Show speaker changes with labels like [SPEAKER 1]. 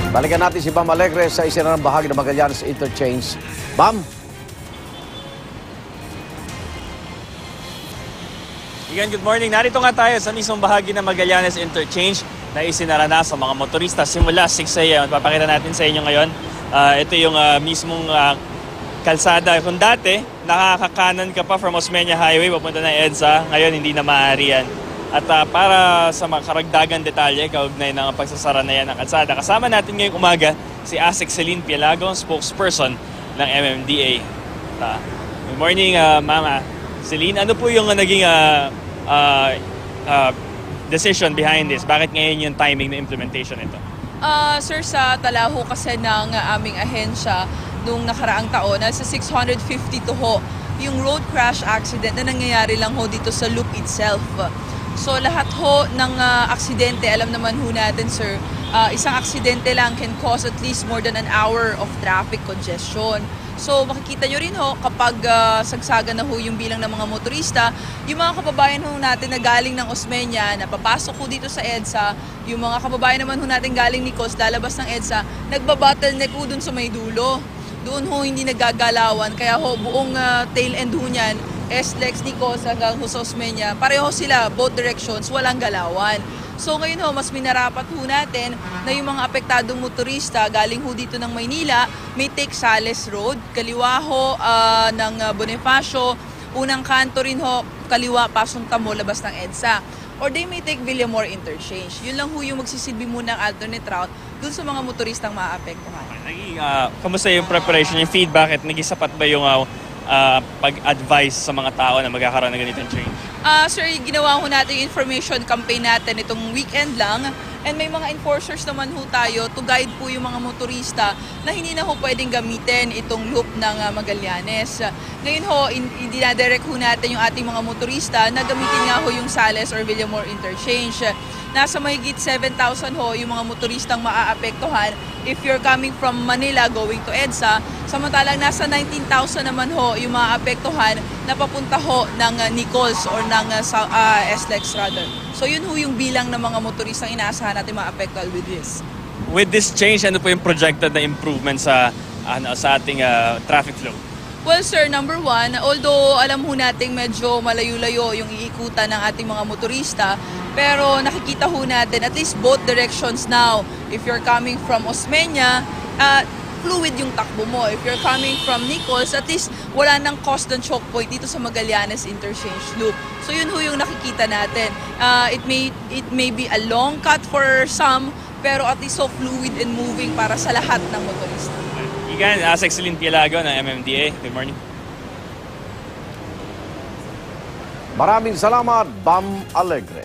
[SPEAKER 1] Balikan natin si Bam Alegre sa isa na ng bahagi ng Magallanes Interchange. Bam?
[SPEAKER 2] Again, good morning. Narito nga tayo sa mismong bahagi ng Magallanes Interchange na isinara na sa mga motorista simula 6 a.m. At papakita natin sa inyo ngayon. Ito yung mismong kalsada. Kung dati, nakakakanan ka pa from Osmeña Highway, papunta na EDSA. Ngayon, hindi na maaari yan. At para sa mga karagdagan detalye, kaugnay ng pagsasara na yan ng kalsada, kasama natin ngayong umaga si ASEC Celine Pielago, spokesperson ng MMDA. Good morning, Mama. Celine, ano po yung naging decision behind this? Bakit ngayon yung timing na implementation ito?
[SPEAKER 3] Sir, sa talaho kasi ng aming ahensya nung nakaraang taon, nasa 652 ho yung road crash accident na nangyayari lang ho dito sa loop itself. So lahat ho ng aksidente, alam naman ho natin, sir, isang aksidente lang can cause at least more than an hour of traffic congestion. So makikita nyo rin ho kapag sagsagan na ho yung bilang ng mga motorista, yung mga kababayan ho natin na galing ng Osmeña, na papasok ho dito sa EDSA, yung mga kababayan naman ho natin galing Nicos, lalabas ng EDSA, nagbabottleneck ho dun sa may dulo. Doon ho hindi nagagalawan, kaya ho buong tail end ho niyan, SLEX, Nicos hanggang ho sa Osmeña, pareho sila, both directions, walang galawan. So ngayon ho, mas minarapat ho natin na yung mga apektadong motorista galing ho dito ng Maynila, may take Sales Road, kaliwa ho ng Bonifacio, unang kanto rin ho, kaliwa pasong Tamo, labas ng EDSA. Or they may take Villamor Interchange. Yun lang ho yung magsisilbi muna ng alternate route dun sa mga motoristang maapektuhan.
[SPEAKER 2] Kamusta yung preparation, yung feedback at naging sapat ba yung pag-advise sa mga tao na magkakaroon ng ganitong change?
[SPEAKER 3] Sir, ginawa ho natin yung information campaign natin itong weekend lang. And may mga enforcers naman ho tayo to guide po yung mga motorista na hindi na ho pwedeng gamitin itong loop ng Magallanes. Ngayon ho, dinadirect ho natin yung ating mga motorista na gamitin nga ho yung Sales or Villamor Interchange. Nasa mahigit 7,000 ho yung mga motoristang maaapektuhan if you're coming from Manila going to EDSA. Samantalang nasa 19,000 naman ho yung maaapektuhan na papunta ho ng Nicos or ng SLEX rather. So yun ho yung bilang ng mga motoristang inaasahan natin maapektuhan with this.
[SPEAKER 2] With this change, ano po yung projected na improvement sa ating traffic flow?
[SPEAKER 3] Well sir, number one, although alam ho natin medyo malayo-layo yung iikutan ng ating mga motorista, pero nakikita ho natin at least both directions now. If you're coming from Osmeña, fluid yung takbo mo. If you're coming from Nicos, at least wala nang constant choke point dito sa Magallanes Interchange Loop. So yun ho yung nakikita natin. It may be a long cut for some, pero at least so fluid and moving para sa lahat ng motorista.
[SPEAKER 2] Again, ASEC Celine Pielago ng MMDA. Good morning.
[SPEAKER 1] Maraming salamat, Bam Alegre.